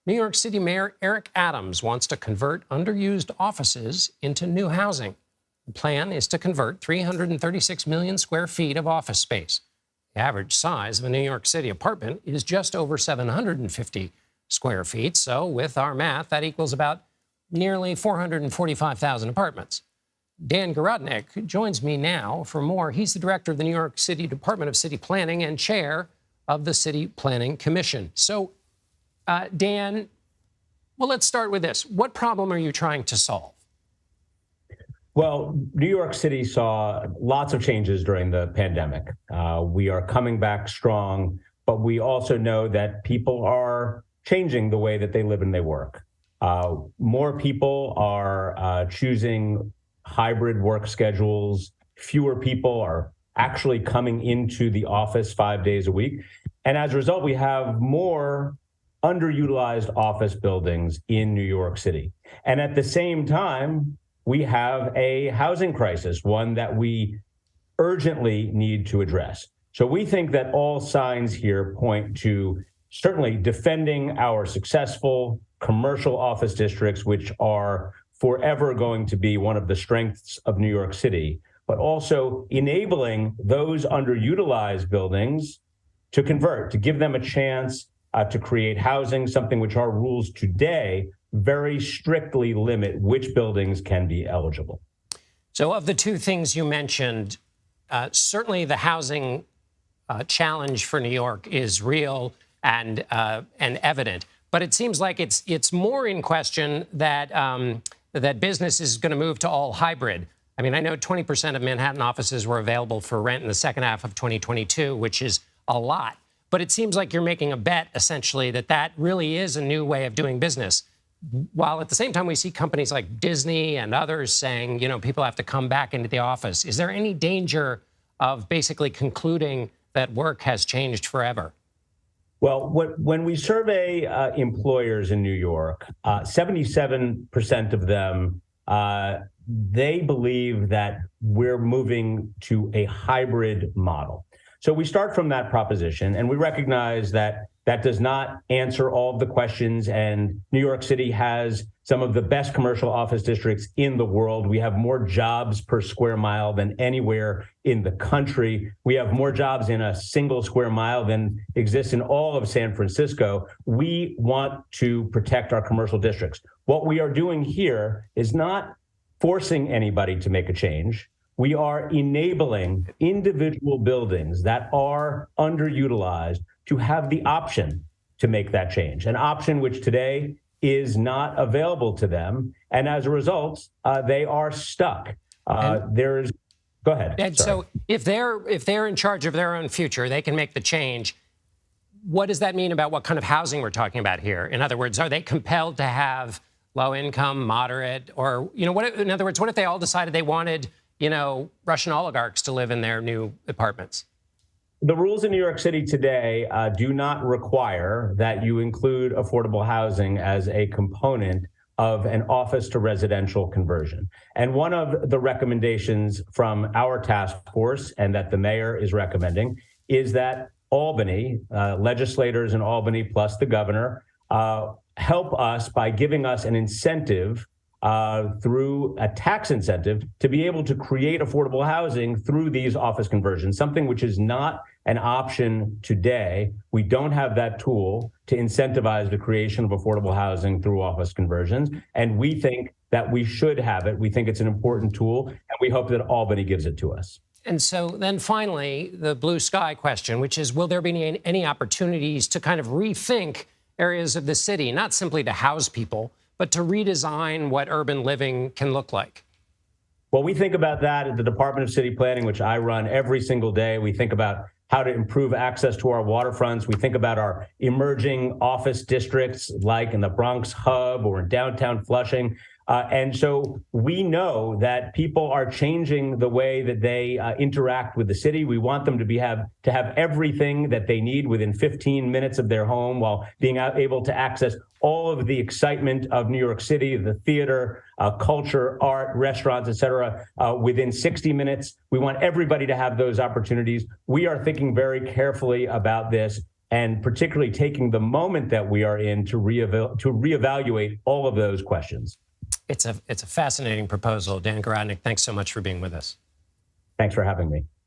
New York City Mayor Eric Adams wants to convert underused offices into new housing. The plan is to convert 336 million square feet of office space. The average size of a New York City apartment is just over 750 square feet. So with our math, that equals about nearly 445,000 apartments. Dan Garodnick joins me now for more. He's the director of the New York City Department of City Planning and chair of the City Planning Commission. So, Dan, well, let's start with this. What problem are you trying to solve? Well, New York City saw lots of changes during the pandemic. We are coming back strong, but we also know that people are changing the way that they live and they work. More people are choosing hybrid work schedules. Fewer people are actually coming into the office 5 days a week. And as a result, we have more underutilized office buildings in New York City. And at the same time, we have a housing crisis, one that we urgently need to address. So we think that all signs here point to certainly defending our successful commercial office districts, which are forever going to be one of the strengths of New York City, but also enabling those underutilized buildings to convert, to give them a chance to create housing, something which our rules today very strictly limit which buildings can be eligible. So of the two things you mentioned, certainly the housing challenge for New York is real and evident. But it seems like it's more in question that that business is going to move to all hybrid. I mean, I know 20% of Manhattan offices were available for rent in the second half of 2022, which is a lot. But it seems like you're making a bet, essentially, that that really is a new way of doing business. While at the same time, we see companies like Disney and others saying, you know, people have to come back into the office. Is there any danger of basically concluding that work has changed forever? Well, when we survey employers in New York, 77% of them, they believe that we're moving to a hybrid model. So we start from that proposition, and we recognize that that does not answer all of the questions. And New York City has some of the best commercial office districts in the world. We have more jobs per square mile than anywhere in the country. We have more jobs in a single square mile than exists in all of San Francisco. We want to protect our commercial districts. What we are doing here is not forcing anybody to make a change. We are enabling individual buildings that are underutilized to have the option to make that change, an option which today is not available to them. And as a result, they are stuck. Go ahead. And so if they're in charge of their own future, they can make the change. What does that mean about what kind of housing we're talking about here? In other words, are they compelled to have low income, moderate, or, you know, in other words, what if they all decided they wanted, you know, Russian oligarchs to live in their new apartments? The rules in New York City today do not require that you include affordable housing as a component of an office to residential conversion. And one of the recommendations from our task force, and that the mayor is recommending, is that Albany, legislators in Albany plus the governor, help us by giving us an incentive through a tax incentive to be able to create affordable housing through these office conversions, something which is not an option today. We don't have that tool to incentivize the creation of affordable housing through office conversions. And we think that we should have it. We think it's an important tool, and we hope that Albany gives it to us. And so then finally, the blue sky question, which is, will there be any opportunities to kind of rethink areas of the city, not simply to house people, but to redesign what urban living can look like? Well, we think about that at the Department of City Planning, which I run every single day. We think about how to improve access to our waterfronts. We think about our emerging office districts, like in the Bronx Hub or in downtown Flushing. And so we know that people are changing the way that they interact with the city. We want them to have everything that they need within 15 minutes of their home, while being able to access all of the excitement of New York City, the theater, culture, art, restaurants, et cetera, within 60 minutes. We want everybody to have those opportunities. We are thinking very carefully about this. and particularly taking the moment that we are in to reevaluate all of those questions. It's a fascinating proposal. Dan Garodnick, thanks so much for being with us. Thanks for having me.